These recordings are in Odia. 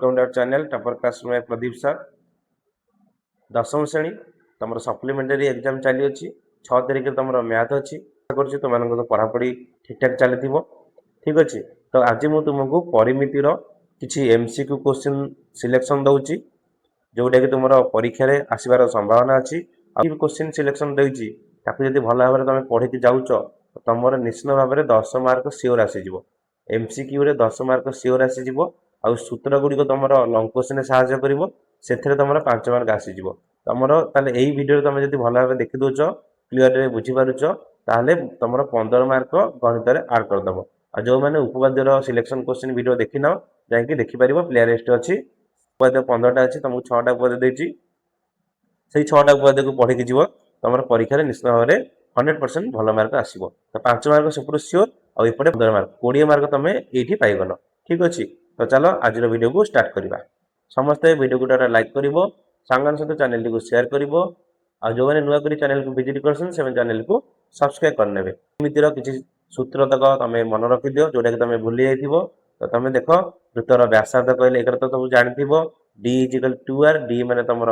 Welcome to our channel topper class में प्रदीप सर। दशम श्रेणी तुम सप्लीमेंटारी एग्जाम चली अच्छी 6 तारिख तुम मैथ अच्छी तुम तो पढ़ापढ़ी ठीक ठाक चली ठीक अच्छे। तो आज मुझे तुमको परिमितिर किसी एमसीक्यू क्वेश्चन सिलेक्शन दूची जोटा कि तुम परीक्षा आसबार संभावना अच्छी। क्वेश्चन सिलेक्शन देती जब भल भाव तुम पढ़ी जाऊच तो तुम निश्चित भाव में 10 मार्क सियोर आसीज। एमसीक्यू रे 10 मार्क सियोर आसीज। आ सूत्र गुड़िक तुम लंग क्वेश्चन साहय कर तुम 5 मार्क आसीज। तुम यही वीडियो तुम जब भल भाव देखी दौच क्लीयर बुझीपारुच ताहले तुम 15 मार्क गणित आड करदेव। आ जो मैंने उपपाद्यर सिलेक्शन क्वेश्चन वीडियो देखी ना जाकि देखिपर प्लेलिस्ट अच्छी उपपाद्य 15टा अच्छी तुमको 6टा उपपाद्य देती से 6टा उपपाद्य को पढ़ी जीव तुम परीक्षा निश्चित भाव में 100% भल मार्क आसो। तो 5 मार्क सुपर सियोर आउटे 15 मार्क 20 मार्क तुम ये पाइगल। ठीक अच्छे। तो चलो आज वीडियो को स्टार्ट करवा। समस्ते वीडियो को लाइक कर सांगन सहित चैनल को शेयर कर जो मैंने नुआ कर चैनल को विजिट कर चैनल को सब्सक्राइब करने। एमतीर किसी सूत्र तक तुम मन रखी दियो जोटा कि तुम भूली जाइए। तो तुम देख वृत्तर व्यासार्ध कहले एक तो तुम जानी डी इजिकल 2r डी मैंने तुम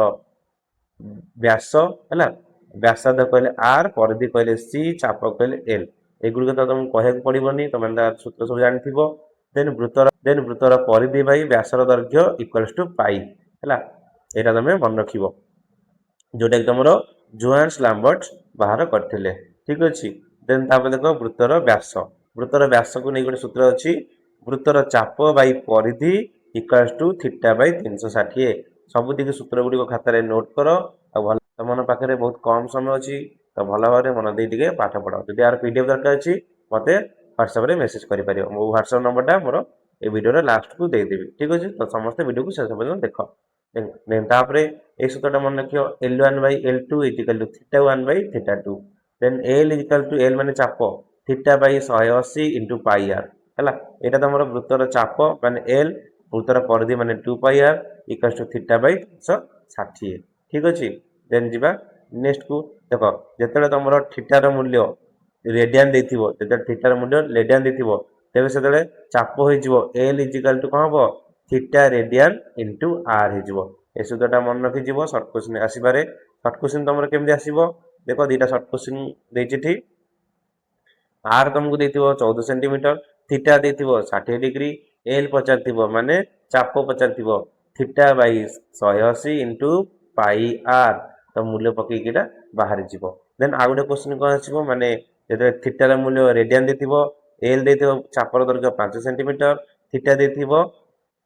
व्यास है व्यासार्ध कहले आर परिधि कहले सी चाप कहले एल एगुड़ तो तुमको कहूँ पड़ोनी तुम सूत्र सब जानी। देन वृत्तर परिधि बाई व्यासर दैर्घ्य इक्वल्स टू पाई है यहाँ तुम मन रख जोटा कि तुम जोहान्स लैम्बर्ट बाहर करते। ठीक अच्छे। देन तापर देख वृत्तर व्यास को नहीं गोटे सूत्र अच्छी वृत्तर चाप बाई परिधि इक्वल्स टू थीटा बाई 360। सबुदिक सूत्र गुड़िक खातार नोट कर तुम पाखे बहुत कम समय अच्छी तो भल भाव में मन दे पाठ पढ़। जब यार पीडीएफ दरकार अच्छी मत व्हाट्सएप मेसेज कर मो व्हाट्सएप नंबरटा मोर ये वीडियो लास्ट को देदेवी। ठीक अच्छे। तो समस्त वीडियो को शेष पर्यटन देख तापर ये सूत्रटा मन रख L1 by L2 is equal to theta 1 by theta 2। Then L is equal to L माने चाप theta by 180 into pi R है यहाँ तुम वृत्तर चाप माने एल वृत्तर परिधि माने 2 pi r equal to theta by 360। ठीक अच्छे। देन जीवा नेक्स्ट को देख जो तुम थीटार मूल्य रेडियन देथिबो थीटार मूल्य रेडियन देथिबो तेबे से चाप हो एल इजिकल टू कौन हम थीटा रेडियन इंटू आर हो। ए सूत्रटा मन रखी सर्ट क्वेश्चन आसपे। सर्ट क्वेश्चन तुम केमती आसो देख दीटा सर्ट क्वेश्चन देती आर तुमको देथिबो 14 सेंटीमीटर थीटा देथिबो 60 डिग्री एल पचार माने चाप पचार theta by 180 into pi r तो मूल्य पकईकी बाहरी जीव। देन आउ गोटे क्वेश्चन कौन आसो माने जो थीटार मूल्य रेडियन देथिबो एल देथिबो चापर दैर्घ्य 5 सेंटीमीटर थीटा देथिबो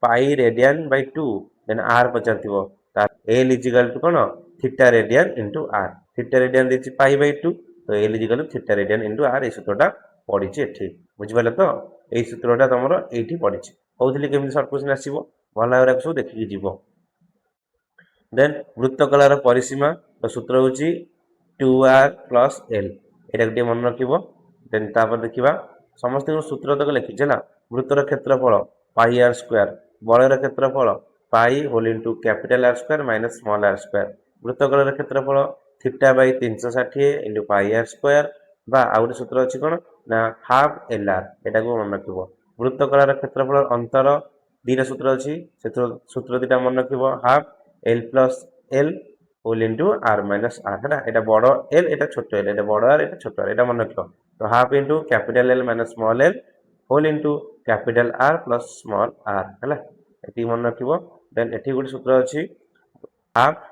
pi radian by 2 then r पचार एल इजिकल टू कौन theta radian into r theta radian देती पाई बाई 2 तो L is equal to theta radian into r ये सूत्रटा पड़ी एठी बुझिपारे। तो यही सूत्रटा तुम ये पड़ी कहते केमी सर्ट क्वेश्चन आसो भल भाव सब देखिकी जीव। देन वृत्तकलार परिसीमा तो सूत्र हूँ 2r प्लस एल यहाँ गोटे मन रख। देन तापर देखा समस्त सूत्र तक लिखी वृत्तर क्षेत्रफल पाई आर स्क्वायर बलयर क्षेत्रफल pi whole into capital R square minus small r square वृत्तकलार क्षेत्रफल theta by 360 into pi are square बा आउ गोटे सूत्र अच्छी कौन ना हाफ एल आर यहाँ को मन रख। वृत्तकलार क्षेत्रफल अंतर दीटा सूत्र अच्छी से सूत्र दीटा मन रख half L plus L whole into R minus R है बड़ एल ये छोट एल ये बड़ आर ये छोट आर यहाँ मन रख। तो half into capital L minus small L whole into capital R plus small R है ये मन रख। देन ये गोटे सूत्र अच्छी half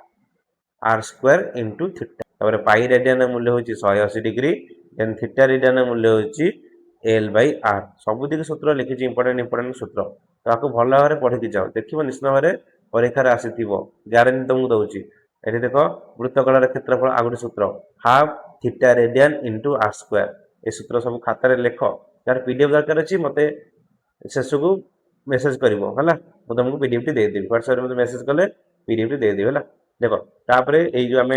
R square into theta pi radian मूल्य हूँ 180 डिग्री देन थीटा रेडियन मूल्य हूँ एल बाई आर सबुदिक सूत्र लिखी इंपोर्टेंट सूत्र तो आपको भल भाव में पढ़ी जाओ देखो निश्चित भाव में परीक्षार आसीथिबो ग्यारंटी तुमको दूची। ये देख वृत्तकलार क्षेत्रफल आ गोटे सूत्र half theta radian into R square ये सूत्र सब खातार लेख यार पीडीएफ दरकार अच्छी मत शेष को मेसेज कर मुझे तुमको पीडीएफ टी देदेवी व्हाट्सएप में मेसेज कले पीडीएफ टी देदेवी है। देख तापर ये जो आम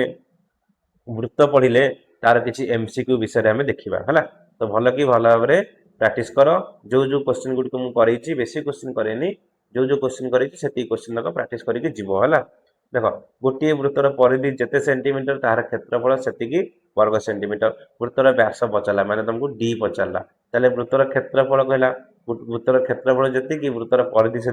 वृत्त पढ़ले तार किसी एमसीक्यू विषय में देखा है तो भल कि भल भाव में प्रैक्टिस कर जो क्वेश्चन गुड़ी मुझे बेसी क्वेश्चन करेनि जो क्वेश्चन करी क्वेश्चन तक प्रैक्टिस करके जीव है। देख गोटे वृत्तर परिधि जिते सेंटीमीटर तार क्षेत्रफल से वर्ग सेंटीमीटर वृत्तर व्यास पचारा माने तुमको डी पचारा ताले वृत्तर क्षेत्रफल कहला वृत्तर क्षेत्रफल जी वृत्तर परिधि से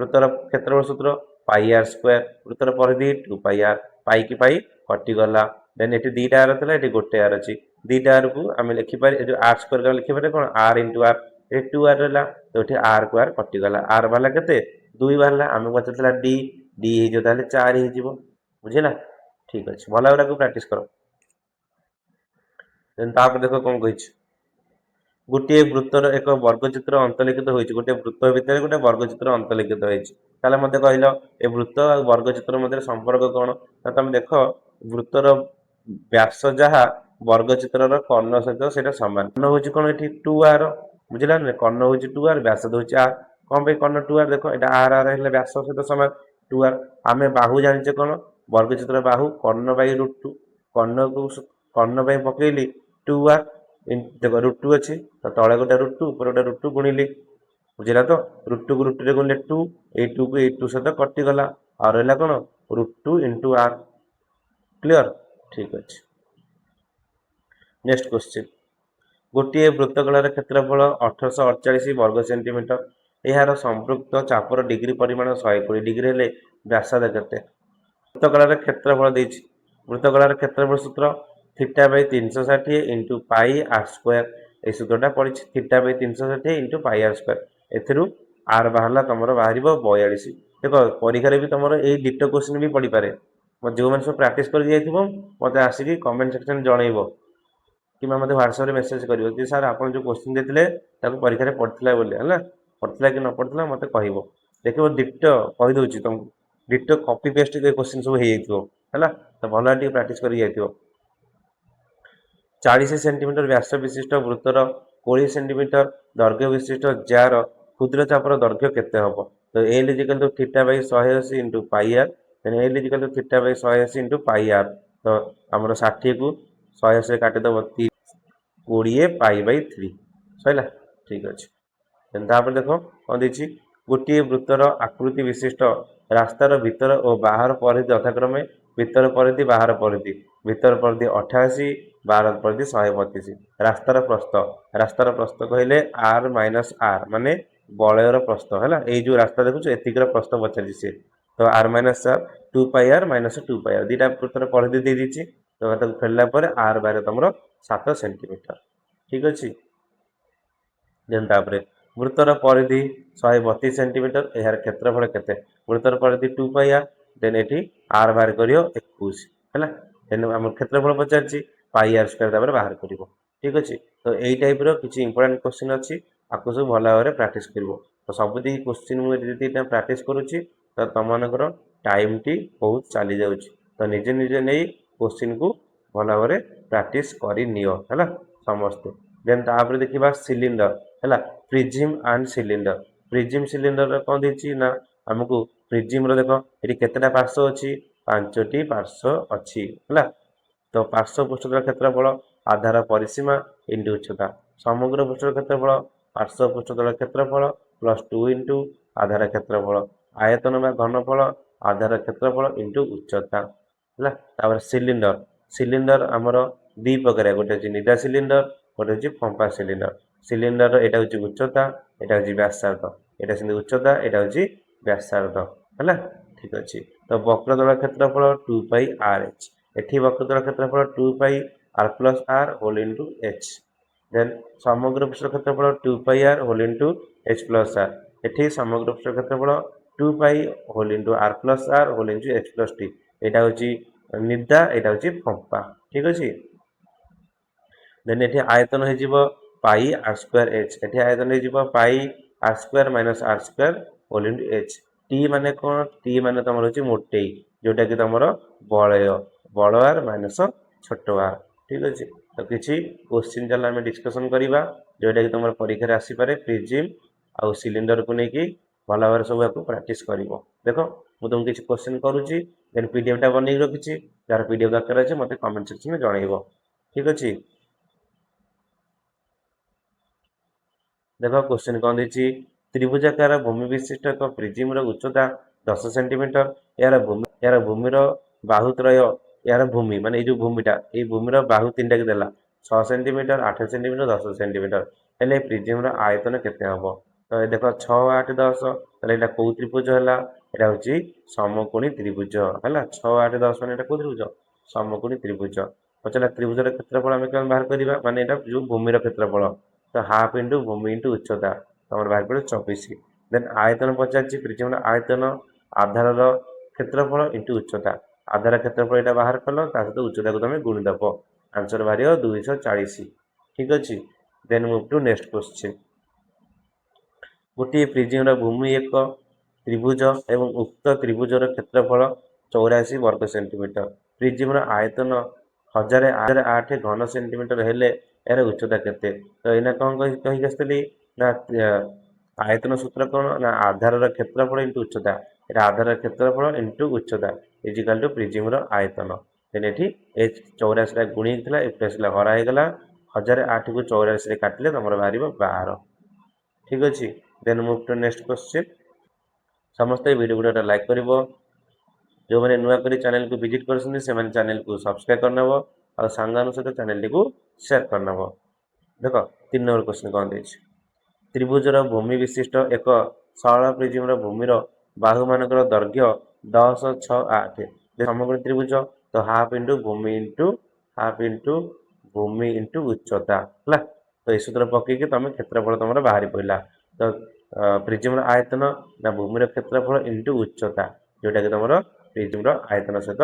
ବୃତ୍ତର କ୍ଷେତ୍ରଫଳ ସୂତ୍ର ପାଇ ଆର ସ୍କୋୟାର, ବୃତ୍ତର ପରିଧି 2 ପାଇ ଆର, ପାଇ କି ପାଇ କଟିଗଲା। ଦେନ୍ ଏଠି ଦୁଇଟା ଆର ଥିଲା, ଏଠି ଗୋଟେ ଆର ଅଛି। ଦୁଇଟା ଆରକୁ ଆମେ ଲେଖିପାରି ଏ ଯେଉଁ ଆର ସ୍କୋୟାର ଲେଖିପାରିବା କ'ଣ ଆର ଇଣ୍ଟୁ ଆର, ଏଠି 2 ଆର ରହିଲା, ତ ଏଠି ଆର କୁ ଆର କଟିଗଲା। ଆର ବାହାରିଲା କେତେ 2 ବାହାରିଲା, ଆମକୁ ପଚାରିଥିଲା ଡି, ଡି ହେଇଯିବ ତାହେଲେ 4 ହେଇଯିବ। ବୁଝିଲା, ଠିକ ଅଛି, ଭଲ ଭାବରେ ପ୍ରାକ୍ଟିସ କର। ଦେନ୍ ତାପରେ ଦେଖ କ'ଣ କହିଛି, ଗୋଟିଏ ବୃତ୍ତର ଏକ ବର୍ଗଚିତ୍ର ଅନ୍ତର୍ଲିଖିତ ହୋଇଛି। ଗୋଟିଏ ବୃତ୍ତ ଭିତରେ ଗୋଟେ ବର୍ଗଚିତ୍ର ଅନ୍ତର୍ଲିଖିତ ହୋଇଛି। ତାହେଲେ ମୋତେ କହିଲ ଏ ବୃତ୍ତ ଆଉ ବର୍ଗଚିତ୍ର ମଧ୍ୟରେ ସମ୍ପର୍କ କ'ଣ? ନା ତମେ ଦେଖ ବୃତ୍ତର ବ୍ୟାସ ଯାହା ବର୍ଗଚିତ୍ରର କର୍ଣ୍ଣ ସହିତ ସେଇଟା ସମାନ। କର୍ଣ୍ଣ ହେଉଛି କ'ଣ ଏଠି 2r, ବୁଝିଲା ନା, କର୍ଣ୍ଣ ହେଉଛି 2r, ବ୍ୟାସ ହେଉଛି r। କ'ଣ ପାଇଁ କର୍ଣ୍ଣ 2r? ଦେଖ ଏଇଟା r r ହେଲେ ବ୍ୟାସ ସହିତ ସମାନ 2r। ଆମେ ବାହୁ ଜାଣିଛେ କ'ଣ ବର୍ଗଚିତ୍ର ବାହୁ କର୍ଣ୍ଣ ବାଇ √2, କର୍ଣ୍ଣକୁ କର୍ଣ୍ଣ ପାଇଁ ପକେଇଲି 2r, ଦେଖ √2 ଅଛି ତ ତଳେ ଗୋଟେ √2 ଉପରେ ଗୋଟେ √2 ଗୁଣିଲି, ବୁଝିଲା ତ, √2 କୁ √2 ରେ ଗୁଣିଲେ 2, ଏଇ 2 କୁ ଏଇ 2 ସହିତ କଟିଗଲା, ଆଉ ରହିଲା କ'ଣ √2 ଇଣ୍ଟୁ r। କ୍ଲିୟର, ଠିକ ଅଛି। ନେକ୍ସଟ କ୍ୱେଶ୍ଚିନ୍, ଗୋଟିଏ ବୃତ୍ତକଳାର କ୍ଷେତ୍ରଫଳ 1848 ବର୍ଗ ସେଣ୍ଟିମିଟର। ଏହାର ସମ୍ପୃକ୍ତ ଚାପର ଡିଗ୍ରୀ ପରିମାଣ 120 ଡିଗ୍ରୀ ହେଲେ ବ୍ୟାସାର୍ଦ୍ଧ କେତେ? ବୃତ୍ତକଳାର କ୍ଷେତ୍ରଫଳ ଦେଇଛି। ବୃତ୍ତକଳାର କ୍ଷେତ୍ରଫଳ ସୂତ୍ର ଥିଟା ବାଇ 360 ଇଣ୍ଟୁ ପାଇ ଆର ସ୍କୋୟାର। এই ସୂତ୍ରଟା ପଡ଼ିଛି ଥିଟା ବାଇ 360 ଇଣ୍ଟୁ ପାଇ ଆର ସ୍କୋୟାର। ଏଥିରୁ ଆର ବାହାରିଲା ତମର ବାହାରିବ 42। ଦେଖ ପରୀକ୍ଷାରେ ବି ତମର ଏଇ ଡିଟୋ କ୍ୱେଶ୍ଚିନ୍ ବି ପଡ଼ିପାରେ। ଯେଉଁମାନେ ସବୁ ପ୍ରାକ୍ଟିସ୍ କରି ଯାଇଥିବ ମୋତେ ଆସିକି କମେଣ୍ଟ ସେକ୍ସନ୍ ଜଣେଇବ କିମ୍ବା ମୋତେ ହ୍ୱାଟ୍ସଆପ୍ରେ ମେସେଜ୍ କରିବ କି ସାର୍ ଆପଣ ଯେଉଁ କ୍ୱେଶ୍ଚିନ୍ ଦେଇଥିଲେ ତାକୁ ପରୀକ୍ଷାରେ ପଡ଼ିଥିଲା ବୋଲି, ହେଲା, ପଡ଼ିଥିଲା କି ନ ପଡ଼ିଥିଲା ମୋତେ କହିବ। ଦେଖିବ ଡିଟୋ କହିଦେଉଛି ତମକୁ, ଡିଟୋ କପି ପେଷ୍ଟ କ୍ୱେଶ୍ଚିନ୍ ସବୁ ହେଇଯାଇଥିବ, ହେଲା, ତ ଭଲ ଟିକେ ପ୍ରାକ୍ଟିସ୍ କରି ଯାଇଥିବ। 40 ସେଣ୍ଟିମିଟର ବ୍ୟାସ ବିଶିଷ୍ଟ ବୃତ୍ତର 20 ସେଣ୍ଟିମିଟର ଦୈର୍ଘ୍ୟ ବିଶିଷ୍ଟ ଯାର କ୍ଷୁଦ୍ର ଚାପର ଦୈର୍ଘ୍ୟ କେତେ ହେବ? ତ L equal to theta by 180 into pi r, then L equal to theta by 180 into pi r. ତ ଆମର 60କୁ 180 କାଟିଦେବ 20 ପାଇ ବାଇ 3 ସରିଲା, ଠିକ ଅଛି। ଦେନ୍ ତାପରେ ଦେଖ କ'ଣ ଦେଇଛି, ଗୋଟିଏ ବୃତ୍ତର ଆକୃତି ବିଶିଷ୍ଟ ରାସ୍ତାର ଭିତର ଓ ବାହାର ପରିଧି ଯଥାକ୍ରମେ ଭିତର ପରିଧି ବାହାର ପରିଧି, ଭିତର ପରିଧି 88, ବାହାର ପରିଧି 132। ରାସ୍ତାର ପ୍ରସ୍ଥ, ରାସ୍ତାର ପ୍ରସ୍ଥ କହିଲେ r ମାଇନସ୍ r ମାନେ ବଳୟର ପ୍ରସ୍ଥ, ହେଲା, ଏଇ ଯେଉଁ ରାସ୍ତା ଦେଖୁଛୁ ଏତିକିର ପ୍ରସ୍ଥ ପଚାରିଛି ସେ, ତ r minus r 2πr minus 2πr ଦୁଇଟା ବୃତ୍ତର ପରିଧି ଦେଇଦେଇଛି, ତ ତାକୁ ଫେରିଲା ପରେ r ବାହାରେ ତମର 7 ସେଣ୍ଟିମିଟର, ଠିକ ଅଛି। ଦେନ୍ ତାପରେ ବୃତ୍ତର ପରିଧି 132 ସେଣ୍ଟିମିଟର, ଏହାର କ୍ଷେତ୍ରଫଳ କେତେ? ବୃତ୍ତର ପରିଧି 2πr, ଦେନ୍ ଏଠି r ବାହାର କରିବ 21, ହେଲା, ଦେନ୍ ଆମର କ୍ଷେତ୍ରଫଳ ପଚାରିଛି ପାଇ ଆର ସ୍କୋୟାର ତାପରେ ବାହାର କରିବ, ଠିକ ଅଛି। ତ ଏଇ ଟାଇପ୍ର କିଛି ଇମ୍ପୋର୍ଟାଣ୍ଟ କ୍ୱେଶ୍ଚିନ୍ ଅଛି, ଆକୁ ସବୁ ଭଲ ଭାବରେ ପ୍ରାକ୍ଟିସ୍ କରିବ। ତ ସବୁଠି କ୍ୱେଶ୍ଚିନ୍ ମୁଁ ଯେତିକିଟା ପ୍ରାକ୍ଟିସ୍ କରୁଛି ତ ତମମାନଙ୍କର ଟାଇମ୍ଟି ବହୁତ ଚାଲିଯାଉଛି, ତ ନିଜେ ନିଜେ ନେଇ କ୍ୱେଶ୍ଚିନ୍କୁ ଭଲ ଭାବରେ ପ୍ରାକ୍ଟିସ୍ କରିନିଅ, ହେଲା ସମସ୍ତେ। ଦେନ୍ ତାପରେ ଦେଖିବା ସିଲିଣ୍ଡର, ହେଲା, ପ୍ରିଜିମ୍ ଆଣ୍ଡ ସିଲିଣ୍ଡର। ପ୍ରିଜିମ୍ ସିଲିଣ୍ଡରର କ'ଣ ଦେଇଛି ନା ଆମକୁ ପ୍ରିଜିମ୍ର ଦେଖ ଏଠି କେତେଟା ପାର୍ଶ୍ୱ ଅଛି, 5ଟି ପାର୍ଶ୍ୱ ଅଛି, ହେଲା। ତ ପାର୍ଶ୍ୱ ପୃଷ୍ଠତଳ କ୍ଷେତ୍ରଫଳ ଆଧାର ପରିସୀମା ଇଣ୍ଟୁ ଉଚ୍ଚତା, ସମଗ୍ର ପୃଷ୍ଠର କ୍ଷେତ୍ରଫଳ ପାର୍ଶ୍ୱ ପୃଷ୍ଠତଳ କ୍ଷେତ୍ରଫଳ ପ୍ଲସ୍ 2 ଇଣ୍ଟୁ ଆଧାର କ୍ଷେତ୍ରଫଳ, ଆୟତନ ବା ଘନଫଳ ଆଧାର କ୍ଷେତ୍ରଫଳ ଇଣ୍ଟୁ ଉଚ୍ଚତା, ହେଲା। ତାପରେ ସିଲିଣ୍ଡର, ସିଲିଣ୍ଡର ଆମର ଦୁଇ ପ୍ରକାର, ଗୋଟେ ହେଉଛି ନିଦା ସିଲିଣ୍ଡର, ଗୋଟେ ହେଉଛି ଫମ୍ପା ସିଲିଣ୍ଡର। ସିଲିଣ୍ଡର ଏଇଟା ହେଉଛି ଉଚ୍ଚତା, ଏଇଟା ହେଉଛି ବ୍ୟାସାର୍ଦ୍ଧ, ଏଇଟା ସେମିତି ଉଚ୍ଚତା, ଏଇଟା ହେଉଛି ବ୍ୟାସାର୍ଦ୍ଧ, ହେଲା, ଠିକ ଅଛି। ତ ବକ୍ରତଳ କ୍ଷେତ୍ରଫଳ 2πrh, ଏଠି ବକ୍ରତଳ କ୍ଷେତ୍ରଫଳ 2πr plus r whole into h। Then ସମଗ୍ର ପୃଷ୍ଠ କ୍ଷେତ୍ରଫଳ 2πr whole into h plus r, ଏଠି ସମଗ୍ର ପୃଷ୍ଠ କ୍ଷେତ୍ରଫଳ 2π whole into r plus r whole into h plus t। ଏଇଟା ହେଉଛି ନିଦା, ଏଇଟା ହେଉଛି ଫମ୍ପା, ଠିକ ଅଛି। ଦେନ୍ ଏଠି ଆୟତନ ହେଇଯିବ ପାଇ ଆର ସ୍କୋୟାର h, ଏଠି ଆୟତନ ହେଇଯିବ ପାଇ ଆର ସ୍କୋୟାର ମାଇନସ୍ ଆର ସ୍କୋୟାର ହୋଲ୍ ଇଣ୍ଟୁ h। ଟି ମାନେ କ'ଣ? ଟି ମାନେ ତମର ହେଉଛି ମୋଟେଇ, ଯେଉଁଟାକି ତମର ବଳୟ, ବଡ଼ ଆର ମାଇନସ୍ ଛୋଟ ଆର, ଠିକ ଅଛି। ତ କିଛି କ୍ୱେଶ୍ଚିନ୍ ଚାଲ ଆମେ ଡିସ୍କସନ୍ କରିବା ଯେଉଁଟାକି ତମର ପରୀକ୍ଷାରେ ଆସିପାରେ। ପ୍ରିଜିମ୍ ଆଉ ସିଲିଣ୍ଡରକୁ ନେଇକି ଭଲ ଭାବରେ ସବୁ ଆକୁ ପ୍ରାକ୍ଟିସ୍ କରିବ। ଦେଖ ମୁଁ ତୁମକୁ କିଛି କ୍ୱେଶ୍ଚିନ୍ କରୁଛି, ଦେନ୍ ପିଡିଏଫ୍ଟା ବନେଇକି ରଖିଛି, ଯାହାର ପିଡିଏଫ୍ ଦରକାର ଅଛି ମୋତେ କମେଣ୍ଟ ସେକ୍ସନରେ ଜଣେଇବ, ଠିକ ଅଛି। ଦେଖ କ୍ୱେଶ୍ଚିନ୍ କ'ଣ ଦେଇଛି, ତ୍ରିଭୁଜାକାର ଭୂମି ବିଶିଷ୍ଟ ଏକ ପ୍ରିଜିମ୍ର ଉଚ୍ଚତା 10 ସେଣ୍ଟିମିଟର, ଏହାର ଭୂମିର ବାହୁତ୍ରୟ, ଏହାର ଭୂମି ମାନେ ଏଇ ଯେଉଁ ଭୂମିଟା, ଏଇ ଭୂମିର ବାହୁ ତିନିଟାକି ଦେଲା 6 ସେଣ୍ଟିମିଟର, 8 ସେଣ୍ଟିମିଟର, 10 ସେଣ୍ଟିମିଟର, ହେଲେ ପ୍ରିଜିମ୍ର ଆୟତନ କେତେ ହେବ? ତ ଦେଖ 6 8 10 ତାହେଲେ ଏଇଟା କୋଉ ତ୍ରିଭୁଜ ହେଲା? ଏଇଟା ହଉଛି ସମକୋଣୀ ତ୍ରିଭୁଜ ହେଲା। 6 8 10 ମାନେ ଏଇଟା କୋଉ ତ୍ରିଭୁଜ? ସମକୋଣୀ ତ୍ରିଭୁଜ। ପଚାରିଲା ତ୍ରିଭୁଜର କ୍ଷେତ୍ରଫଳ ଆମେ କେମିତି ବାହାର କରିବା? ମାନେ ଏଇଟା ଯୋଉ ଭୂମିର କ୍ଷେତ୍ରଫଳ, ତ ହାଫ୍ ଇଣ୍ଟୁ ଭୂମି ଇଣ୍ଟୁ ଉଚ୍ଚତା, ତମର ବାହାର ପଡ଼ିବ 24। ଦେନ୍ ଆୟତନ ପଚାରିଛି, ପ୍ରିଜିମର ଆୟତନ ଆଧାରର କ୍ଷେତ୍ରଫଳ ଇଣ୍ଟୁ ଉଚ୍ଚତା। ଆଧାର କ୍ଷେତ୍ରଫଳ ଏଇଟା ବାହାର କଲ, ତା ସହିତ ଉଚ୍ଚତାକୁ ତମେ ଗୁଣି ଦବ, ଆନ୍ସର ବାହାରିବ 240। ଠିକ୍ ଅଛି। ଦେନ୍ ମୁଭ୍ ଟୁ ନେକ୍ସଟ କ୍ୱେଶ୍ଚିନ୍। ଗୋଟିଏ ପ୍ରିଜିମର ଭୂମି ଏକ ତ୍ରିଭୁଜ ଏବଂ ଉକ୍ତ ତ୍ରିଭୁଜର କ୍ଷେତ୍ରଫଳ 84 ବର୍ଗ ସେଣ୍ଟିମିଟର। ପ୍ରିଜିମର ଆୟତନ 1008 ଘନ ସେଣ୍ଟିମିଟର ହେଲେ ଏହାର ଉଚ୍ଚତା କେତେ? ତ ଏଇନା କ'ଣ କହିକି ଆସିଥିଲି ନା ଆୟତନ ସୂତ୍ର କ'ଣ ନା ଆଧାରର କ୍ଷେତ୍ରଫଳ ଇଣ୍ଟୁ ଉଚ୍ଚତା। এটা ଆଧାରର କ୍ଷେତ୍ରଫଳ ଇଣ୍ଟୁ ଉଚ୍ଚତା ଇଜିକାଲ୍ ଟୁ ପ୍ରିଜିମର ଆୟତନ। ଦେନ୍ ଏଠି ଏ 84ଟା ଗୁଣି ହେଇଥିଲା, ଏଠି ଆସିଲା ହରା ହେଇଗଲା, 1008କୁ 84ରେ କାଟିଲେ ତମର ବାହାରିବ 12। ଠିକ୍ ଅଛି। ଦେନ୍ ମୁଭ୍ ଟୁ ନେକ୍ସଟ କ୍ୱେଶ୍ଚିନ୍। ସମସ୍ତେ ଭିଡ଼ିଓଟା ଲାଇକ୍ କରିବ। ଯେଉଁମାନେ ନୂଆ କରି ଚ୍ୟାନେଲକୁ ଭିଜିଟ୍ କରିଛନ୍ତି ସେମାନେ ଚ୍ୟାନେଲକୁ ସବସ୍କ୍ରାଇବ୍ କରିନେବ, ଆଉ ସାଙ୍ଗମାନଙ୍କ ସହିତ ଚ୍ୟାନେଲଟିକୁ ସେୟାର କରିନେବ। ଦେଖ 3 ନମ୍ବର କ୍ୱେଶ୍ଚିନ୍ କ'ଣ ଦେଇଛି? ତ୍ରିଭୁଜର ଭୂମି ବିଶିଷ୍ଟ ଏକ ସରଳ ପ୍ରିଜିମର ଭୂମିର ବାହୁମାନଙ୍କର ଦୈର୍ଘ୍ୟ 10 6 8। ସମକୋଣୀ ତ୍ରିଭୁଜ, ତ ହାଫ୍ ଇଣ୍ଟୁ ଭୂମି ଇଣ୍ଟୁ ଉଚ୍ଚତା ହେଲା। ତ ଏ ସୂତ୍ର ପକେଇକି ତମେ କ୍ଷେତ୍ରଫଳ ତମର ବାହାରି ପଡ଼ିଲା। ତ ପ୍ରିଜିମର ଆୟତନ ନା ଭୂମିର କ୍ଷେତ୍ରଫଳ ଇଣ୍ଟୁ ଉଚ୍ଚତା, ଯେଉଁଟାକି ତମର ପ୍ରିଜିମର ଆୟତନ ସହିତ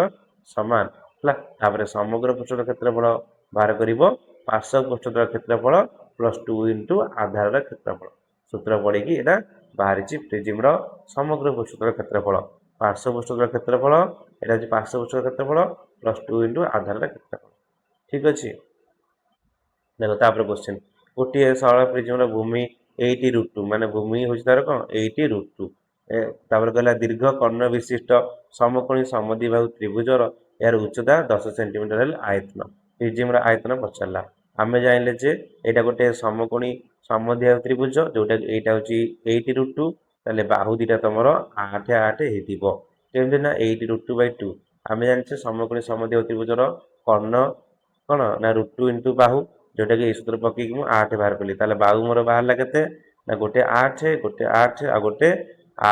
ସମାନ ହେଲା। ତାପରେ ସମଗ୍ର ପୃଷ୍ଠର କ୍ଷେତ୍ରଫଳ ବାହାର କରିବ, ପାର୍ଶ୍ୱ ପୃଷ୍ଠର କ୍ଷେତ୍ରଫଳ ପ୍ଲସ୍ 2 ଇଣ୍ଟୁ ଆଧାରର କ୍ଷେତ୍ରଫଳ। ସୂତ୍ର ପଡ଼ିକି ଏଇଟା ବାହାରିଛି ପ୍ରିଜିମର ସମଗ୍ର ପୃଷ୍ଠର କ୍ଷେତ୍ରଫଳ, ପାର୍ଶ୍ୱ ପୃଷ୍ଠର କ୍ଷେତ୍ରଫଳ, ଏଇଟା ହେଉଛି ପାର୍ଶ୍ୱ ପୃଷ୍ଠର କ୍ଷେତ୍ରଫଳ ପ୍ଲସ୍ 2 ଇଣ୍ଟୁ ଆଧାରର କ୍ଷେତ୍ରଫଳ। ଠିକ୍ ଅଛି। ଦେଖ ତାପରେ କ୍ୱେଶ୍ଚିନ୍। ଗୋଟିଏ ସରଳ ପ୍ରିଜିମର ଭୂମି 8√2, ମାନେ ଭୂମି ହେଉଛି ତାର କ'ଣ 8√2। ତାପରେ କହିଲା ଦୀର୍ଘ କର୍ଣ୍ଣ ବିଶିଷ୍ଟ ସମକୋଣୀ ସମଦ୍ୱିବାହୁ ତ୍ରିଭୁଜର ଏହାର ଉଚ୍ଚତା 10 ସେଣ୍ଟିମିଟର ହେଲେ ଆୟତନ। ପ୍ରିଜିମର ଆୟତନ ପଚାରିଲା। ଆମେ ଜାଣିଲେ ଯେ ଏଇଟା ଗୋଟେ ସମକୋଣୀ ସମଦ୍ୱିବାହୁ ତ୍ରିଭୁଜ, ଯେଉଁଟା ଏଇଟା ହେଉଛି 8√2, ତାହେଲେ ବାହୁ ଦୁଇଟା ତମର 8 8 ହେଇଥିବ। କେମିତି ନା 8√2/2। ଆମେ ଜାଣିଛେ ସମକୋଣୀ ସମଦ୍ୱିବାହୁ ତ୍ରିଭୁଜର କର୍ଣ୍ଣ କ'ଣ ନା √2 ଇଣ୍ଟୁ ବାହୁ, ଯେଉଁଟାକି ଏଇ ସୂତ୍ର ପକେଇକି ମୁଁ 8 ବାହାର କଲି। ତାହେଲେ ବାହୁ ମୋର ବାହାରିଲା କେତେ ନା ଗୋଟେ 8 ଆଉ ଗୋଟେ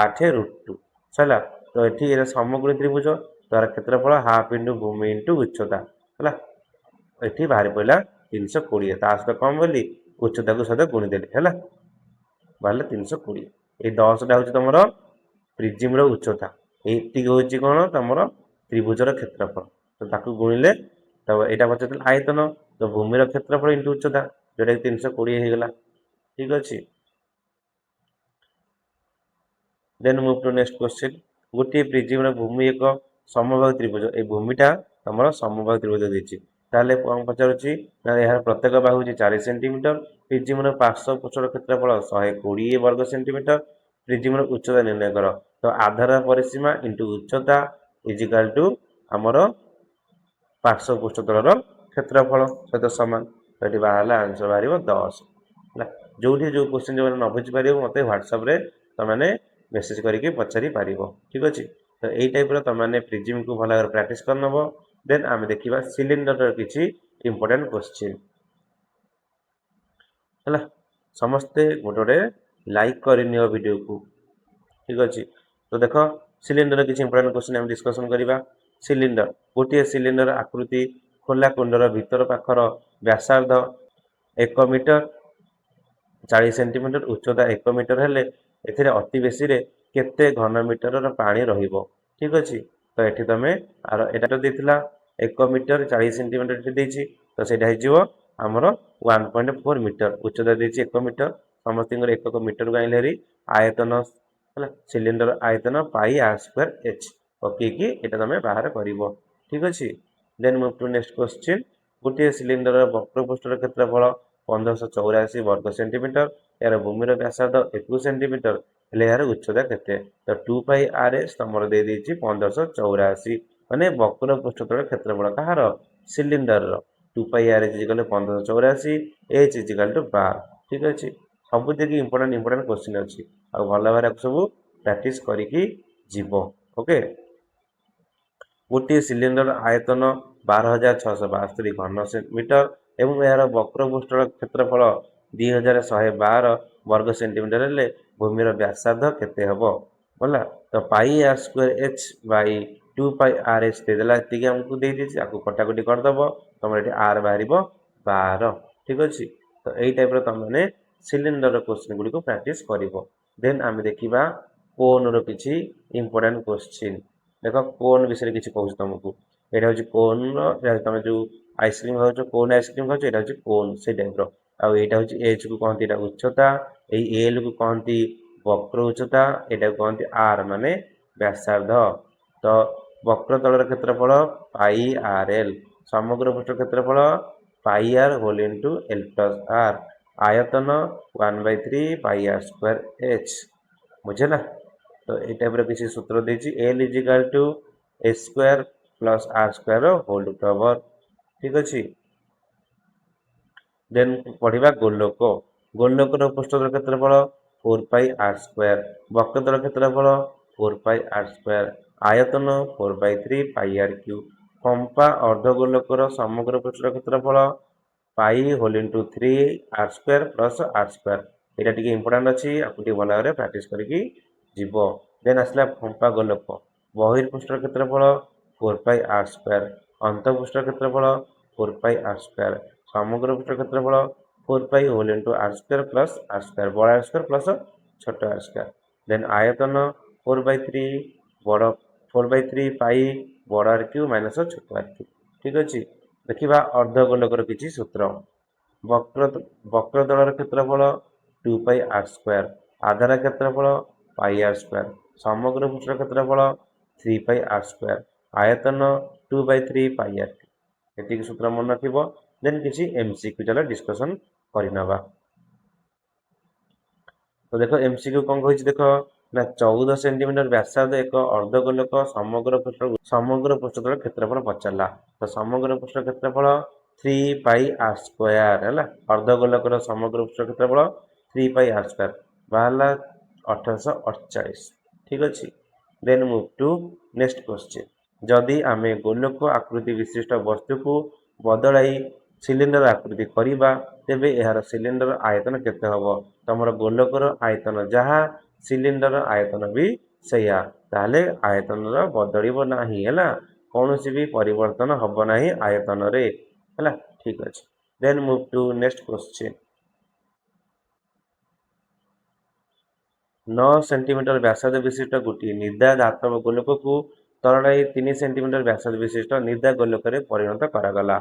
8√2 ହେଲା। ତ ଏଠି ଏଇଟା ସମକୋଣୀ ତ୍ରିଭୁଜ, ତାର କ୍ଷେତ୍ରଫଳ ହାଫ୍ ଇଣ୍ଟୁ ଭୂମି ଇଣ୍ଟୁ ଉଚ୍ଚତା ହେଲା। ଏଠି ବାହାରି ପଡ଼ିଲା 320, ତା ସହିତ କ'ଣ ବୋଲି ଉଚ୍ଚତାକୁ ସହିତ ଗୁଣି ଦେଲି ହେଲା, ବାହାରିଲା 320। ଏଇ 10ଟା ହେଉଛି ତମର ପ୍ରିଜିମର ଉଚ୍ଚତା, ଏତିକି ହେଉଛି କ'ଣ ତମର ତ୍ରିଭୁଜର କ୍ଷେତ୍ରଫଳ। ତ ତାକୁ ଗୁଣିଲେ, ତ ଏଇଟା ପଚାରିଥିଲା ଆୟତନ, ତ ଭୂମିର କ୍ଷେତ୍ରଫଳ ଇଣ୍ଟୁ ଉଚ୍ଚତା, ଯେଉଁଟାକି 320 ହେଇଗଲା। ଠିକ୍ ଅଛି। ଦେନ୍ ମୁଭ୍ ଟୁ ନେକ୍ସଟ କ୍ୱେଶ୍ଚିନ୍। ଗୋଟିଏ ପ୍ରିଜିମର ଭୂମି ଏକ ସମବାହୁ ତ୍ରିଭୁଜ, ଏଇ ଭୂମିଟା ତମର ସମବାହୁ ତ୍ରିଭୁଜ ଦେଇଛି। ତାହେଲେ କ'ଣ ପଚାରୁଛି ନା ଏହାର ପ୍ରତ୍ୟେକ ବାହୁ ହେଉଛି 4 ସେଣ୍ଟିମିଟର। ପ୍ରିଜିମର ପାର୍ଶ୍ୱ ପୃଷ୍ଠର କ୍ଷେତ୍ରଫଳ 120 ବର୍ଗ ସେଣ୍ଟିମିଟର। ପ୍ରିଜିମର ଉଚ୍ଚତା ନିର୍ଣ୍ଣୟ କର। ତ ଆଧାର ପରିସୀମା ଇଣ୍ଟୁ ଉଚ୍ଚତା ଇଜିକାଲ୍ ଟୁ ଆମର ପାର୍ଶ୍ୱ ପୃଷ୍ଠତଳର କ୍ଷେତ୍ରଫଳ ସହିତ ସମାନ। ତ ଏଠି ବାହାରିଲା ଆନ୍ସର ବାହାରିବ 10 ହେଲା। ଯେଉଁଠି ଯେଉଁ କ୍ୱେଶ୍ଚିନ୍ ଯେଉଁମାନେ ନ ବୁଝିପାରିବ ମୋତେ ହ୍ୱାଟ୍ସଆପ୍ରେ ତୁମେ ମେସେଜ୍ କରିକି ପଚାରି ପାରିବ। ଠିକ୍ ଅଛି। ତ ଏଇ ଟାଇପ୍ର ତୁମେ ପ୍ରିଜିମ୍କୁ ଭଲ ଭାବରେ ପ୍ରାକ୍ଟିସ୍ କରିନେବ। ଦେନ୍ ଆମେ ଦେଖିବା ସିଲିଣ୍ଡରର କିଛି ଇମ୍ପୋର୍ଟାଣ୍ଟ କ୍ୱେଶ୍ଚିନ୍ ହେଲା। ସମସ୍ତେ ଗୋଟେ ଲାଇକ୍ କରିନିଅ ଭିଡ଼ିଓକୁ। ଠିକ୍ ଅଛି। ତ ଦେଖ ସିଲିଣ୍ଡରର କିଛି ଇମ୍ପୋର୍ଟାଣ୍ଟ କ୍ୱେଶ୍ଚିନ୍ ଆମେ ଡିସ୍କସନ୍ କରିବା। ସିଲିଣ୍ଡର, ଗୋଟିଏ ସିଲିଣ୍ଡର ଆକୃତି ଖୋଲା କୁଣ୍ଡର ଭିତର ପାଖର ବ୍ୟାସାର୍ଦ୍ଧ 1 ମିଟର 40 ସେଣ୍ଟିମିଟର, ଉଚ୍ଚତା 1 ମିଟର ହେଲେ ଏଥିରେ ଅତି ବେଶୀରେ କେତେ ଘନ ମିଟରର ପାଣି ରହିବ? ଠିକ୍ ଅଛି। ତ ଏଠି ତମେ ଏଇଟା ତ ଦେଇଥିଲା 1 ମିଟର 40 ସେଣ୍ଟିମିଟର ଏଠି ଦେଇଛି, ତ ସେଇଟା ହେଇଯିବ ଆମର 1.4 ମିଟର। ଉଚ୍ଚତା ଦେଇଛି 1 ମିଟର, ସମସ୍ତଙ୍କର ଏକକ ମିଟରକୁ ଆଣିଲେ ହେରି ଆୟତନ ହେଲା। ସିଲିଣ୍ଡର ଆୟତନ ପାଇ r²h ପକେଇକି ଏଇଟା ତମେ ବାହାର କରିବ। ଠିକ୍ ଅଛି। ଦେନ୍ ମୁଭ୍ ଟୁ ନେକ୍ସଟ କ୍ୱେଶ୍ଚିନ୍। ଗୋଟିଏ ସିଲିଣ୍ଡରର ବକ୍ରପୃଷ୍ଠର କ୍ଷେତ୍ରଫଳ 1584 ବର୍ଗ ସେଣ୍ଟିମିଟର, ଏହାର ଭୂମିର ବ୍ୟାସାର୍ଦ୍ଧ 21 ସେଣ୍ଟିମିଟର ହେଲେ ଏହାର ଉଚ୍ଚତା କେତେ? ତ 2πrs ତମର ଦେଇଦେଇଛି 1584, ମାନେ ବକ୍ରପୃଷ୍ଠତଳ କ୍ଷେତ୍ରଫଳ କାହାର? ସିଲିଣ୍ଡରର। 2πr equal to 1584, h equal to 12। ଠିକ୍ ଅଛି। ସବୁଥିରେ ଇମ୍ପୋର୍ଟାଣ୍ଟ କ୍ୱେଶ୍ଚିନ୍ ଅଛି, ଆଉ ଭଲ ଭାବରେ ସବୁ ପ୍ରାକ୍ଟିସ୍ କରିକି ଯିବ। ଓକେ। ଗୋଟିଏ ସିଲିଣ୍ଡର ଆୟତନ 12,672 ଘନ ମିଟର ଏବଂ ଏହାର ବକ୍ରପୃଷ୍ଠର କ୍ଷେତ୍ରଫଳ 2112 वर्ग सेंटीमीटर हेले भूमिर व्यासार्ध केते हबो बोला तो pi are square h by 2 pi r h देदेला एतिକି हमको दे देछि आकु कटाकटी कर दबो तमर एठी आर बाहरिबो 12 ठीक अछि तो एई टाइप रो तमने सिलिंडर रो क्वेश्चन गुडी को प्रैक्टिस करिवो देन आमे देखिबा कोन रो किछि इंपोर्टेंट क्वेश्चन देखो कोन विषय किछि कहू तुमको एटा होछि कोन रो तमे जो आइसक्रीम खाउ छो कोन आइसक्रीम खाउ छो एटा होछि कोन से टाइप रो आ एटा होछि एच को कहंती एटा उच्चता एई एल को कहंती वक्र उच्चता एटा कहंती आर माने व्यासार्ध तो वक्र तलर क्षेत्रफल पाई आर एल समग्र पृष्ठ क्षेत्रफल pi r whole into L plus r आयतन 1/3 पाई आर स्क्वायर एच बुझे ना तो ये टाइप रो किसी सूत्र देछि L is equal to a square plus r square whole over ठीक अछि देन पढ़िबा गोलक गोलक रो पृष्ठतल क्षेत्रफल 4 पाई आर स्क्वायर वक्रतल क्षेत्रफल 4 पाई आर स्क्वायर आयतन 4/3 पाई आर क्यूब पंपा अर्धगोलकर समग्र पृष्ठ क्षेत्रफल pi whole into 3 r square plus r square एटा टिके इंपोर्टेंट अछि आपन टिके भलो रे प्रैक्टिस करिकि जीवो देन आसला पंपा गोलक बहिर्पृष्ठ क्षेत्रफल 4 पाई आर स्क्वायर अंतःपृष्ठ क्षेत्रफल 4 पाई आर स्क्वायर समग्र पृष्ठ क्षेत्रफल 4 pi whole into r square plus r square बड़ आर स्क्वायर प्लस छोट आर स्क्वायर देन आयतन 4/3 बड़ 4/3 पाई बड़ आर क्यूब माइनस छोट आर क्यूब ठीक अछि देखिबा अर्धगोलकर किछि सूत्र वक्रतलर क्षेत्रफल 2 पाई आर स्क्वायर आधार क्षेत्रफल पाई आर स्क्वायर समग्र पृष्ठ क्षेत्रफल 3 पाई आर स्क्वायर आयतन 2/3 पाई आर एति सूत्र मन रखिबो देन किछि एमसीक्यू चला डिस्कशन करिनबा तो देखो एमसीक्यू कोन कहिछि देखो ना 14 सेंटीमीटर व्यासार्ध एक अर्धगोलक समग्र पृष्ठतल क्षेत्रफल पचारला तो समग्र पृष्ठ क्षेत्रफल 3 पाई आर स्क्वायर हैला अर्धगोलकर समग्र पृष्ठ क्षेत्रफल 3 पाई आर स्क्वायर बाहला 1848 ठीक अछि then move to next question जदि आमे गोलक आकृति विशिष्ट वस्तु को बदलाई सिलिंडर आकृति करिबा तेबे एहार सिलिंडर आयतन केते हबो तमर गोलकर आयतन जहा सिलिंडर आयतन भी सैया ताले आयतन रो बदलिबो नाही हैला कोनोसी भी परिवर्तन हबो नाही आयतन रे हैला ठीक अछि then move to next question 9 centimetre व्यासार्ध विशिष्ट गोटी निर्धा धातव गोलक को तरलाई 3 सेंटीमीटर व्यासार्ध विशिष्ट निर्धा गोलक रे परिणत करागला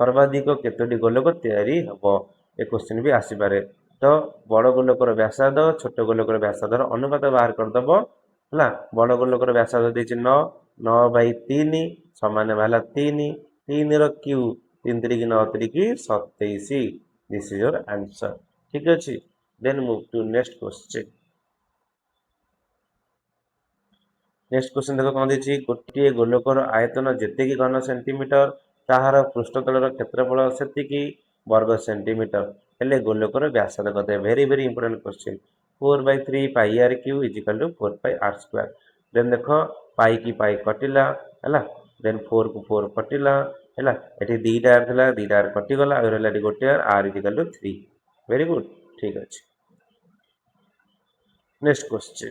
सर्वाधिक केतोटी गोलक तयारी हबो ए क्वेश्चन भी आसी पारे तो बड़ गोलकर व्यासार्ध छोट गोलकर व्यासार्ध अनुपात बाहर कर दबो हला बड़ गोलकर व्यासार्ध देछि 9/3 समान वाला 3 रो क्यू 3 3 9 3 27 दिस इज योर आंसर ठीक अछि then move to next question next question देखो कोन देछि गोटिए गोलकर आयतन जेतेकी घन सेंटीमीटर ताहार पृष्ठतलर क्षेत्रफल सेतिकी वर्ग सेंटीमीटर हेले गोलकर व्यासार्ध कते very very important question 4/3 pi R cube is equal to 4 pi are square then देखो पाई की पाई कटिला हैला देन 4 को 4 कटिला हैला एठी दीटा आर थला दीटा आर कटि गला और एला गोटे R is equal to 3 very good ठीक अछि नेक्स्ट क्वेश्चन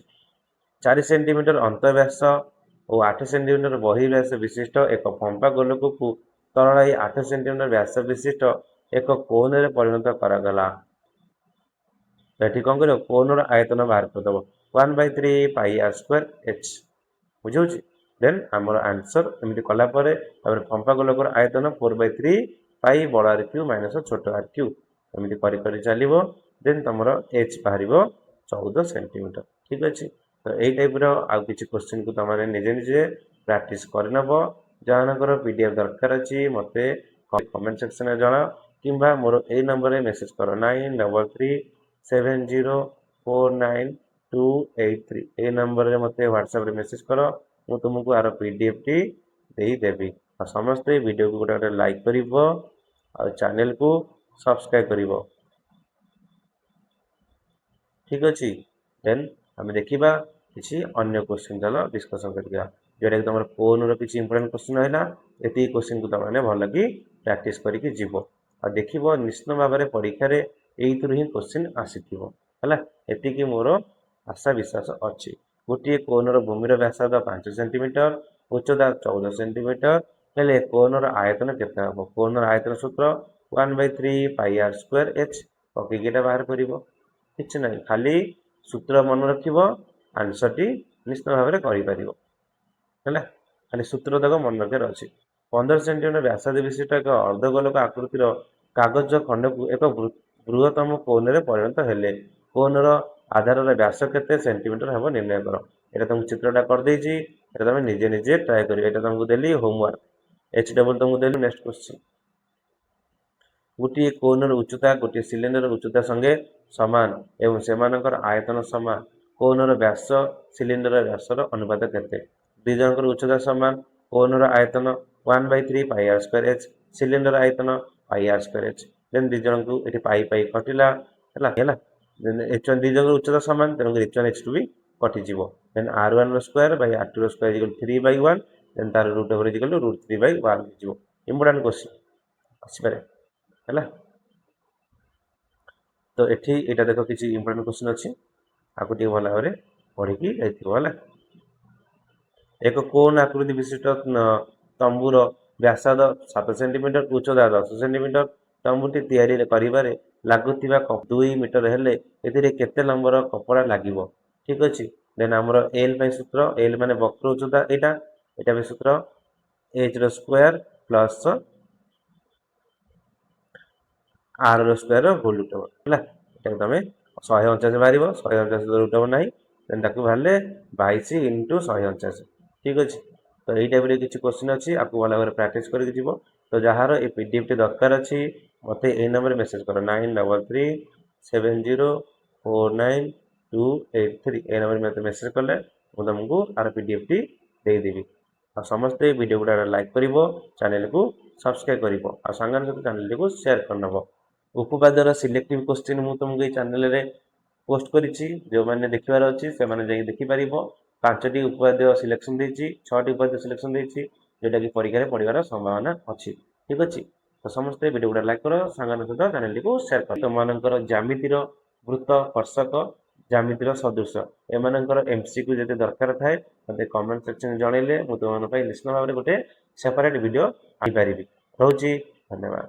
4 सेंटीमीटर अंतव्यास और 8 सेंटीमीटर बहिर्व्यास विशिष्ट एक पंपा गोलक को तरलाई 8 सेंटीमीटर व्यास विशिष्ट एक कोन रे परिणत करागला एठी कोन करियो कोन रो आयतन बाहर कर दबो 1/3 पाई आर स्क्वायर एच बुझौ छी देन हमर आंसर एमिति कला परे तबरे पंपा गोलक रो आयतन 4/3 पाई बड़ आर क्यू माइनस छोट आर क्यू एमिति करि करि चलिबो देन तमरो एच बाहरिबो 14 सेंटीमीटर ठीक अछि तो यही टाइप रो आउ किछि क्वेश्चन को तमाने निजे निजे प्रैक्टिस करनबो जानकर पीडीएफ दरकार अछि मते कमेंट सेक्शन में जणा किंबा मोर ए नंबर रे मेसेज करो 9370492283 ए नंबर रे मते व्हाट्सएप रे मेसेज करो मु तुमको आरो पीडीएफ टी देई देबी आ समस्त वीडियो को गोटे लाइक करिवो आ चैनल को सब्सक्राइब करिवो ठीक अछि देन हम देखिबा किछि अन्य क्वेश्चन चलो डिस्कशन करिया जेडा कि तमर कोन रो किछि इंपोर्टेंट क्वेश्चन हैला एती क्वेश्चन को तमाने भल कि प्रैक्टिस करिकि जीवो आ देखिबो निश्चित भाबरे परीक्षा रे एइथुर ही क्वेश्चन आसीथिबो ହେଲା। ଏତିକି ମୋର ଆଶା ବିଶ୍ୱାସ ଅଛି। ଗୋଟିଏ କୋନର ଭୂମିର ବ୍ୟାସାର୍ଦ୍ଧ 5 ସେଣ୍ଟିମିଟର, ଉଚ୍ଚତା 14 ସେଣ୍ଟିମିଟର ହେଲେ କୋନର ଆୟତନ କେତେ ହେବ? କୋନର ଆୟତନ ସୂତ୍ର 1/3 ପାଇ r ସ୍କୋୟାର h। ପକେଇକି ଏଇଟା ବାହାର କରିବ। କିଛି ନାହିଁ, ଖାଲି ସୂତ୍ର ମନେ ରଖିବ, ଆନ୍ସରଟି ନିଶ୍ଚିତ ଭାବରେ କରିପାରିବ। ହେଲା, ଖାଲି ସୂତ୍ର ତକ ମନେ ରଖିବାର ଅଛି। 15 ସେଣ୍ଟିମିଟର ବ୍ୟାସାର୍ଦ୍ଧ ବିଶିଷ୍ଟ ଏକ ଅର୍ଦ୍ଧଗୋଲକ ଆକୃତିର କାଗଜ ଖଣ୍ଡକୁ ଏକ ବୃହତ୍ତମ କୋନରେ ପରିଣତ ହେଲେ କୋନର ଆଧାରର ବ୍ୟାସ କେତେ ସେଣ୍ଟିମିଟର ହେବ ନିର୍ଣ୍ଣୟ କର। ଏଇଟା ତମକୁ ଚିତ୍ରଟା କରିଦେଇଛି, ଏଇଟା ତମେ ନିଜେ ନିଜେ ଟ୍ରାଏ କରିବ। ଏଇଟା ତମକୁ ଦେଲି ହୋମୱାର୍କ। H ତମକୁ ଦେଲି। Next question. ଗୋଟିଏ କୋନର ଉଚ୍ଚତା ଗୋଟିଏ ସିଲିଣ୍ଡର ଉଚ୍ଚତା ସଙ୍ଗେ ସମାନ ଏବଂ ସେମାନଙ୍କର ଆୟତନ ସମାନ। କୋନର ବ୍ୟାସ ସିଲିଣ୍ଡର ବ୍ୟାସର ଅନୁପାତ କେତେ? ଦୁଇ ଜଣଙ୍କର ଉଚ୍ଚତା ସମାନ, କୋନର ଆୟତନ 1/3 ପାଇ r ସ୍କୋୟାର h, ସିଲିଣ୍ଡର ଆୟତନ ପାଇ r ସ୍କୋୟାର h। ଦେନ୍ ଦୁଇ ଜଣଙ୍କୁ ଏଠି ପାଇ ପାଇ କଟିଲା। ହେଲା ହେଲା h1 ଦୁଇ ଜଣଙ୍କର ଉଚ୍ଚତା ସମାନ, ତେଣୁ h1 h2 ବି କଟିଯିବ। ଦେନ୍ r1 ର ସ୍କୋୟାର ବାଇ r2 ର ସ୍କୋୟାର ଇଜିକାଲ୍ 3/1, ଦେନ୍ ତାର ରୁଟ୍ ଓଭର ଇଜିକାଲ୍ √3/1 ହେଇଯିବ। ଇମ୍ପୋର୍ଟାଣ୍ଟ କ୍ୱେଶ୍ଚିନ୍ ଆସିପାରେ। ହେଲା, ତ ଏଠି ଏଇଟା ଦେଖ କିଛି ଇମ୍ପୋର୍ଟାଣ୍ଟ କ୍ୱେଶ୍ଚିନ୍ ଅଛି, ଆକୁ ଟିକେ ଭଲ ଭାବରେ ପଢ଼ିକି ଯାଇଥିବ। ହେଲା, ଏକ କୋନ୍ ଆକୃତି ବିଶିଷ୍ଟ ତମ୍ବୁର ବ୍ୟାସାର୍ଦ୍ଧ 7 ସେଣ୍ଟିମିଟର, ଉଚ୍ଚତା 10 ସେଣ୍ଟିମିଟର। ତମ୍ବୁଟି ତିଆରି କରିବାରେ ଲାଗୁଥିବା 2 ମିଟର ହେଲେ ଏଥିରେ କେତେ ଲମ୍ବର କପଡ଼ା ଲାଗିବ? ଠିକ୍ ଅଛି। ଦେନ୍ ଆମର ଏଲ୍ ପାଇଁ ସୂତ୍ର, ଏଲ୍ ମାନେ ବକ୍ର ଉଚ୍ଚତା, ଏଇଟା ବି ସୂତ୍ର h ର ସ୍କୋୟାର ପ୍ଲସ୍ r ର ସ୍କୋୟାର ହୋଲ୍ ରୁଟ୍ ଓଭର। ହେଲା, ଏଟାକୁ ତମେ 149 ବାହାରିବ, 149 ରୁଟ୍ ଓଭର ନାହିଁ, ଦେନ୍ ତାକୁ ବାହାରିଲେ 22 ଇଣ୍ଟୁ 149। ଠିକ୍ ଅଛି। ତ ଏଇ ଟାଇପ୍ର କିଛି କ୍ୱେଶ୍ଚିନ୍ ଅଛି, ଆକୁ ଭଲ ଭାବରେ ପ୍ରାକ୍ଟିସ୍ କରିକି ଯିବ। ତ ଯାହାର ଏ PDF ଦରକାର ଅଛି ମୋତେ ଏଇ ନମ୍ବରରେ ମେସେଜ୍ କର 9337049283। ଏ ନମ୍ବରରେ ମୋତେ ମେସେଜ୍ କଲେ ମୁଁ ତୁମକୁ ଆର PDF ଦେଇଦେବି। ଆଉ ସମସ୍ତେ ଭିଡ଼ିଓ ଗୁଡ଼ା ଲାଇକ୍ କରିବ, ଚ୍ୟାନେଲକୁ ସବସ୍କ୍ରାଇବ୍ କରିବ, ଆଉ ସାଙ୍ଗମାନଙ୍କ ସହିତ ଚ୍ୟାନେଲଟିକୁ ସେୟାର କରିନେବ। ଉପପାଦ୍ୟର ସିଲେକ୍ଟିଭ୍ କ୍ୱେଶ୍ଚିନ୍ ମୁଁ ତୁମକୁ ଏଇ ଚ୍ୟାନେଲରେ ପୋଷ୍ଟ କରିଛି, ଯେଉଁମାନେ ଦେଖିବାର ଅଛି ସେମାନେ ଯାଇକି ଦେଖିପାରିବ। 5ଟି ଉପପାଦ୍ୟ ସିଲେକ୍ସନ୍ ଦେଇଛି, 6ଟି ଉପପାଦ୍ୟ ସିଲେକ୍ସନ୍ ଦେଇଛି, ଯେଉଁଟାକି ପରୀକ୍ଷାରେ ପଡ଼ିବାର ସମ୍ଭାବନା ଅଛି। ଠିକ୍ ଅଛି। ତ ସମସ୍ତେ ଭିଡ଼ିଓ ଗୁଡ଼ା ଲାଇକ୍ କର, ସାଙ୍ଗମାନଙ୍କ ସହିତ ଚ୍ୟାନେଲଟିକୁ ସେୟାର କର। ତୁମମାନଙ୍କର ଜ୍ୟାମିତିର ବୃତ୍ତ, ସ୍ପର୍ଶକ, ଜ୍ୟାମିତିର ସଦୃଶ ଏମାନଙ୍କର MCQ ଯଦି ଦରକାର ଥାଏ ମୋତେ କମେଣ୍ଟ ସେକ୍ସନରେ ଜଣାଇଲେ ମୁଁ ତୁମମାନଙ୍କ ପାଇଁ ନିଶ୍ଚିତ ଭାବରେ ଗୋଟେ ସେପାରେଟ୍ ଭିଡ଼ିଓ ଆଣିପାରିବି। ରହୁଛି, ଧନ୍ୟବାଦ।